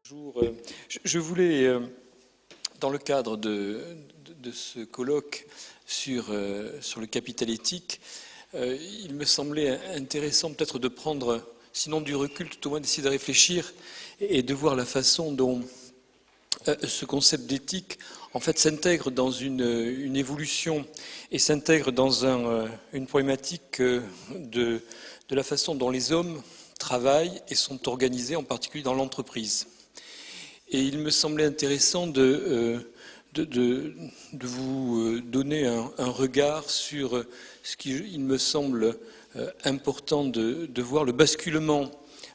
Bonjour. Je voulais, dans le cadre de ce colloque sur le capital éthique, il me semblait intéressant peut-être de prendre, sinon du recul, tout au moins d'essayer de réfléchir et de voir la façon dont ce concept d'éthique en fait s'intègre dans une évolution et s'intègre dans une problématique de la façon dont les hommes travaillent et sont organisés, en particulier dans l'entreprise. Et il me semblait intéressant de vous donner un regard sur ce qui, il me semble important de voir, le basculement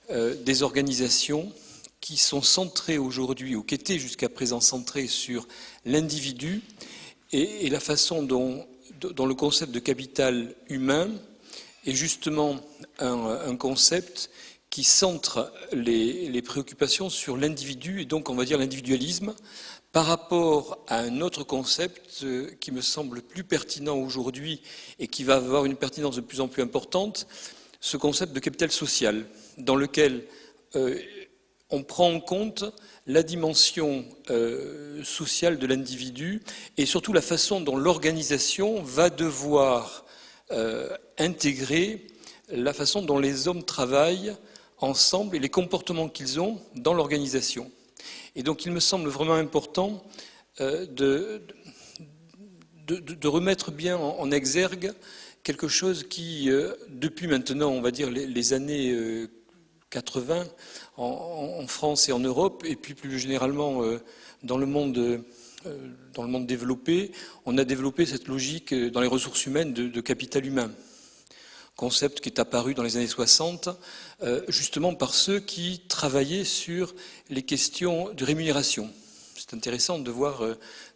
des organisations qui sont centrées aujourd'hui, ou qui étaient jusqu'à présent centrées sur l'individu, et la façon dont le concept de capital humain est justement un concept qui centre les préoccupations sur l'individu, et donc on va dire l'individualisme, par rapport à un autre concept qui me semble plus pertinent aujourd'hui et qui va avoir une pertinence de plus en plus importante, ce concept de capital social, dans lequel on prend en compte la dimension sociale de l'individu et surtout la façon dont l'organisation va devoir intégrer la façon dont les hommes travaillent ensemble et les comportements qu'ils ont dans l'organisation. Et donc il me semble vraiment important de remettre bien en exergue quelque chose qui, depuis maintenant, on va dire les années 80, en France et en Europe, et puis plus généralement dans le monde développé, on a développé cette logique dans les ressources humaines de capital humain. Concept qui est apparu dans les années 60, justement par ceux qui travaillaient sur les questions de rémunération. C'est intéressant de voir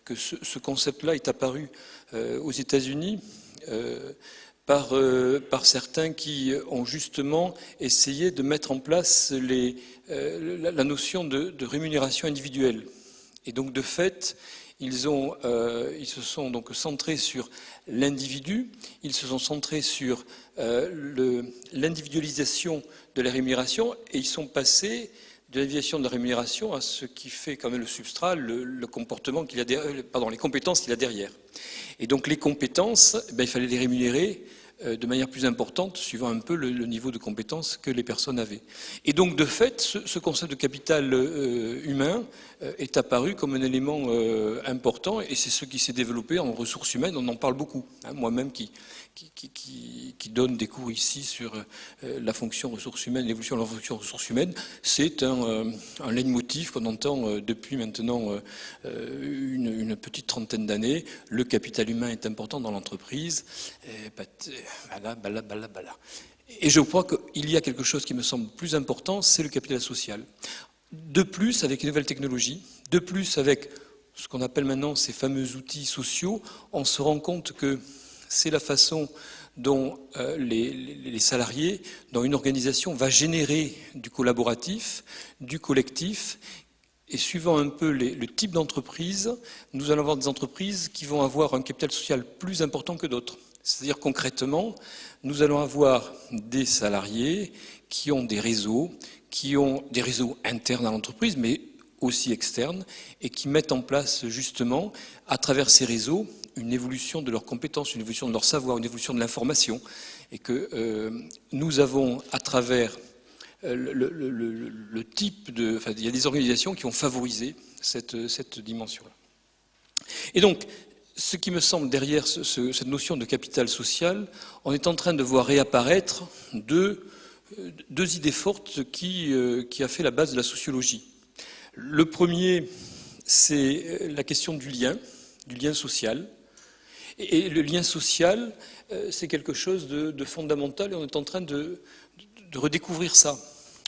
que ce concept-là est apparu aux États-Unis par certains qui ont justement essayé de mettre en place la notion de rémunération individuelle. Et donc de fait, ils se sont donc centrés sur l'individu, ils se sont centrés sur l'individualisation de la rémunération, et ils sont passés de l'individualisation de la rémunération à ce qui fait quand même le substrat, le comportement qu'il y a derrière, les compétences qu'il y a derrière. Et donc les compétences, il fallait les rémunérer de manière plus importante, suivant un peu le niveau de compétences que les personnes avaient. Et donc, de fait, ce concept de capital humain est apparu comme un élément important, et c'est ce qui s'est développé en ressources humaines. On en parle beaucoup. Moi-même qui donne des cours ici sur la fonction ressources humaines, l'évolution de la fonction ressources humaines, c'est un leitmotiv qu'on entend depuis maintenant une petite trentaine d'années. Le capital humain est important dans l'entreprise. Et je crois qu'il y a quelque chose qui me semble plus important, c'est le capital social. De plus, avec les nouvelles technologies, de plus, avec ce qu'on appelle maintenant ces fameux outils sociaux, on se rend compte que c'est la façon dont les salariés, dont une organisation va générer du collaboratif, du collectif. Et suivant un peu le type d'entreprise, nous allons avoir des entreprises qui vont avoir un capital social plus important que d'autres. C'est-à-dire concrètement, nous allons avoir des salariés qui ont des réseaux internes à l'entreprise, mais aussi externes, et qui mettent en place justement, à travers ces réseaux, une évolution de leurs compétences, une évolution de leur savoir, une évolution de l'information, et que nous avons à travers le type de... il y a des organisations qui ont favorisé cette dimension-là. Et donc, ce qui me semble derrière cette notion de capital social, on est en train de voir réapparaître deux idées fortes qui a fait la base de la sociologie. Le premier, c'est la question du lien social. Et le lien social, c'est quelque chose de fondamental, et on est en train de redécouvrir ça.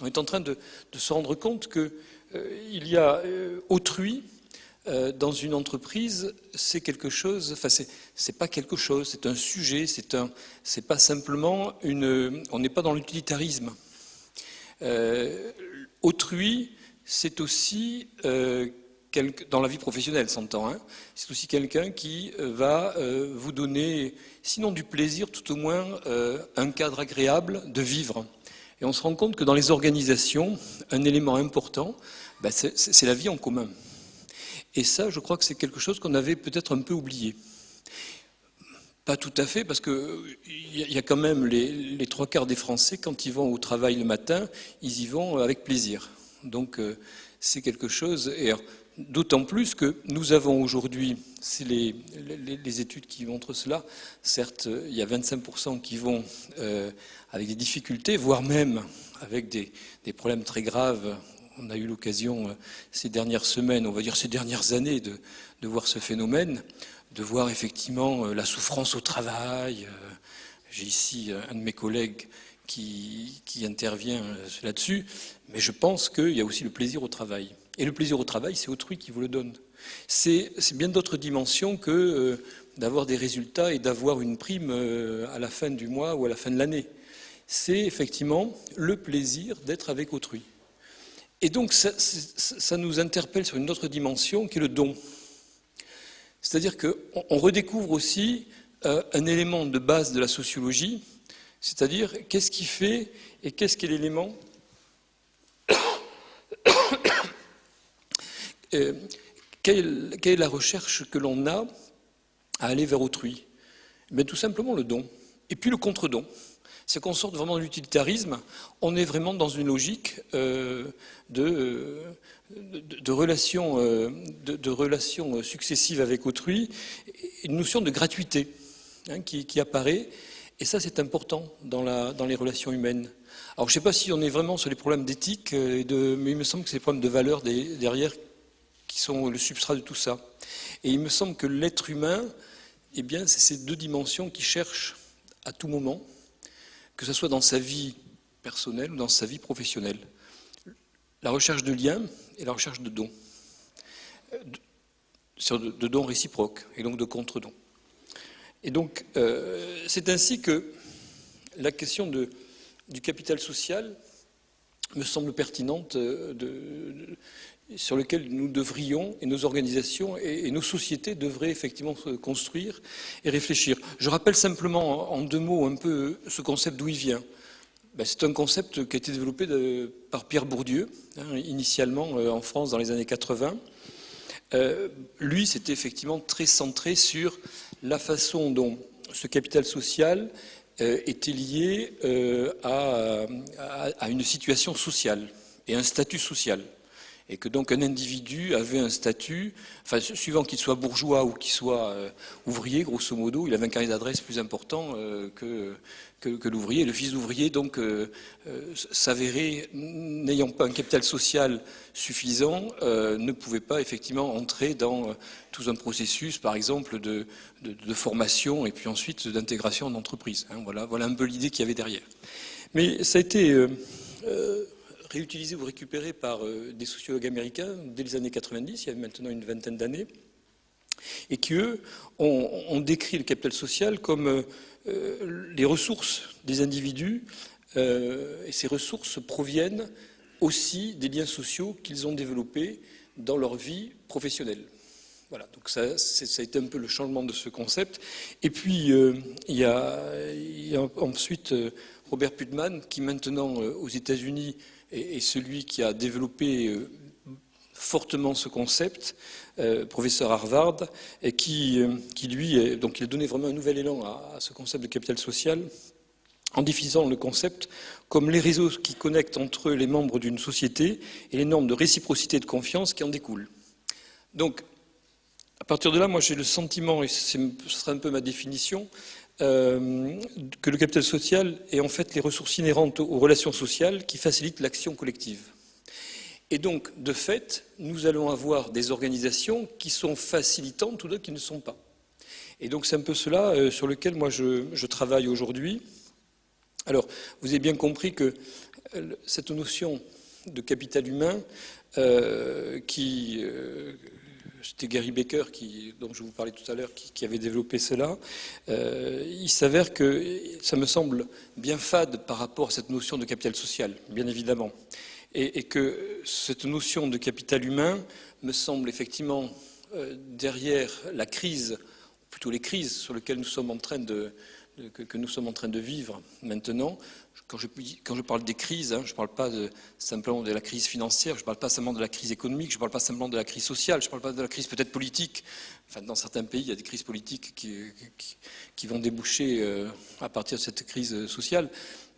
On est en train de se rendre compte qu'il y a autrui dans une entreprise, c'est quelque chose, c'est pas quelque chose, c'est un sujet, c'est pas simplement on n'est pas dans l'utilitarisme. Autrui, c'est aussi dans la vie professionnelle, s'entend, c'est aussi quelqu'un qui va vous donner, sinon du plaisir, tout au moins un cadre agréable de vivre. Et on se rend compte que dans les organisations, un élément important, c'est la vie en commun. Et ça, je crois que c'est quelque chose qu'on avait peut-être un peu oublié. Pas tout à fait, parce qu'il y a quand même les 3/4 des Français, quand ils vont au travail le matin, ils y vont avec plaisir. Donc c'est quelque chose, et d'autant plus que nous avons aujourd'hui, c'est les études qui montrent cela, certes il y a 25% qui vont avec des difficultés, voire même avec des problèmes très graves. On a eu l'occasion ces dernières semaines, on va dire ces dernières années, de voir ce phénomène, de voir effectivement la souffrance au travail. J'ai ici un de mes collègues qui intervient là-dessus, mais je pense qu'il y a aussi le plaisir au travail. Et le plaisir au travail, c'est autrui qui vous le donne. C'est bien d'autres dimensions que d'avoir des résultats et d'avoir une prime à la fin du mois ou à la fin de l'année. C'est effectivement le plaisir d'être avec autrui. Et donc ça nous interpelle sur une autre dimension qui est le don. C'est-à-dire qu'on redécouvre aussi un élément de base de la sociologie, c'est-à-dire qu'est-ce qui fait et qu'est-ce qu'est l'élément quelle est la recherche que l'on a à aller vers autrui? Mais tout simplement le don. Et puis le contre-don. C'est qu'on sorte vraiment de l'utilitarisme, on est vraiment dans une logique de relations successives avec autrui, une notion de gratuité qui apparaît, et ça c'est important dans les relations humaines. Alors je ne sais pas si on est vraiment sur les problèmes d'éthique, mais il me semble que c'est les problèmes de valeur derrière qui sont le substrat de tout ça. Et il me semble que l'être humain, eh bien, c'est ces deux dimensions qui cherchent à tout moment, que ce soit dans sa vie personnelle ou dans sa vie professionnelle. La recherche de liens et la recherche de dons. De dons réciproques et donc de contre-dons. Et donc, c'est ainsi que la question du capital social me semble pertinente, sur lequel nous devrions, et nos organisations et nos sociétés devraient effectivement se construire et réfléchir. Je rappelle simplement en 2 mots un peu ce concept d'où il vient. C'est un concept qui a été développé par Pierre Bourdieu, initialement en France dans les années 80. Lui, c'était effectivement très centré sur la façon dont ce capital social était lié à une situation sociale et un statut social. Et que donc un individu avait un statut, enfin suivant qu'il soit bourgeois ou qu'il soit ouvrier, grosso modo, il avait un carnet d'adresse plus important que l'ouvrier. Le fils d'ouvrier donc s'avérait, n'ayant pas un capital social suffisant, ne pouvait pas effectivement entrer dans tout un processus, par exemple, de formation et puis ensuite d'intégration en entreprise. Voilà un peu l'idée qu'il y avait derrière. Mais ça a été réutilisé ou récupéré par des sociologues américains dès les années 90, il y a maintenant une vingtaine d'années, et qui, eux, ont décrit le capital social comme les ressources des individus, et ces ressources proviennent aussi des liens sociaux qu'ils ont développés dans leur vie professionnelle. Voilà, donc ça a été un peu le changement de ce concept. Et puis, il y a ensuite Robert Putnam, qui maintenant, aux États-Unis, est celui qui a développé fortement ce concept, professeur Harvard, et qui lui, donc il a donné vraiment un nouvel élan à ce concept de capital social, en définissant le concept comme les réseaux qui connectent entre les membres d'une société et les normes de réciprocité et de confiance qui en découlent. Donc, à partir de là, moi j'ai le sentiment, et ce sera un peu ma définition, que le capital social est en fait les ressources inhérentes aux relations sociales qui facilitent l'action collective. Et donc, de fait, nous allons avoir des organisations qui sont facilitantes ou d'autres qui ne sont pas. Et donc c'est un peu cela sur lequel moi je travaille aujourd'hui. Alors, vous avez bien compris que cette notion de capital humain c'était Gary Becker, dont je vous parlais tout à l'heure, qui avait développé cela. Il s'avère que ça me semble bien fade par rapport à cette notion de capital social, bien évidemment. Et que cette notion de capital humain me semble effectivement derrière la crise, plutôt les crises sur lesquelles nous sommes en train de que nous sommes en train de vivre maintenant. Quand je parle des crises, je ne parle pas simplement de la crise financière, je ne parle pas simplement de la crise économique, je ne parle pas simplement de la crise sociale, je ne parle pas de la crise peut-être politique. Enfin, dans certains pays, il y a des crises politiques qui vont déboucher à partir de cette crise sociale.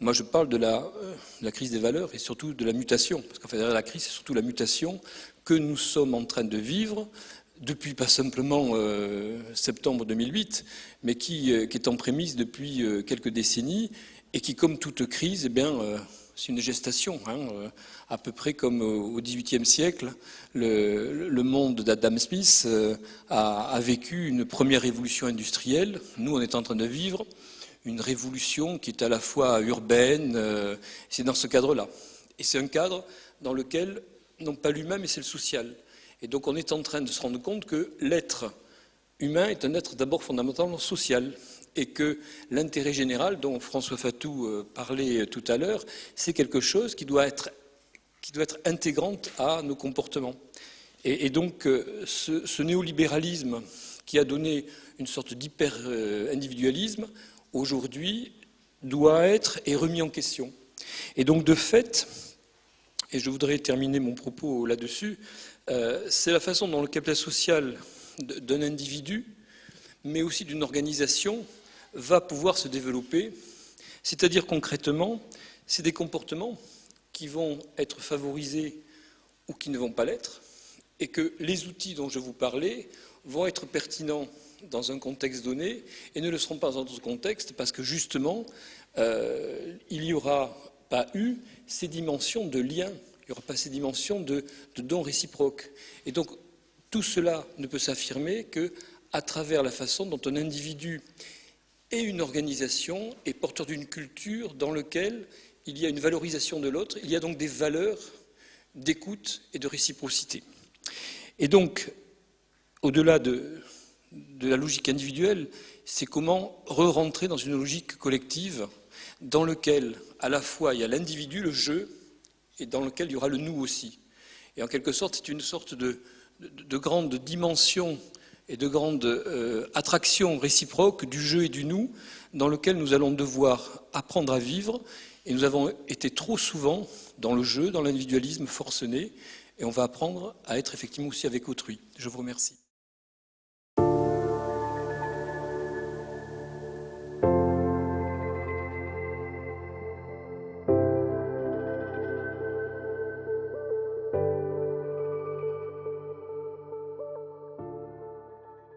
Moi, je parle de la crise des valeurs et surtout de la mutation. Parce qu'en fait, derrière la crise, c'est surtout la mutation que nous sommes en train de vivre depuis pas simplement septembre 2008, mais qui est en prémisse depuis quelques décennies et qui, comme toute crise, eh bien, c'est une gestation. À peu près comme au XVIIIe siècle, le monde d'Adam Smith a vécu une première révolution industrielle. Nous, on est en train de vivre une révolution qui est à la fois urbaine, c'est dans ce cadre-là. Et c'est un cadre dans lequel, non pas l'humain, mais c'est le social. Et donc on est en train de se rendre compte que l'être humain est un être d'abord fondamentalement social et que l'intérêt général dont François Fatou parlait tout à l'heure, c'est quelque chose qui doit être intégrante à nos comportements. Et donc ce néolibéralisme qui a donné une sorte d'hyper-individualisme, aujourd'hui, doit être remis en question. Et donc de fait, et je voudrais terminer mon propos là-dessus, c'est la façon dont le capital social d'un individu, mais aussi d'une organisation, va pouvoir se développer. C'est-à-dire concrètement, c'est des comportements qui vont être favorisés ou qui ne vont pas l'être, et que les outils dont je vous parlais vont être pertinents dans un contexte donné et ne le seront pas dans d'autres contextes parce que justement, il n'y aura pas eu ces dimensions de lien. Il n'y aura pas ces dimensions de dons réciproques. Et donc, tout cela ne peut s'affirmer qu'à travers la façon dont un individu et une organisation est porteur d'une culture dans laquelle il y a une valorisation de l'autre, il y a donc des valeurs d'écoute et de réciprocité. Et donc, au-delà de la logique individuelle, c'est comment re-rentrer dans une logique collective dans laquelle, à la fois, il y a l'individu, le jeu, et dans lequel il y aura le nous aussi. Et en quelque sorte, c'est une sorte de grande dimension et de grande attraction réciproque du jeu et du nous, dans lequel nous allons devoir apprendre à vivre. Et nous avons été trop souvent dans le jeu, dans l'individualisme forcené, et on va apprendre à être effectivement aussi avec autrui. Je vous remercie.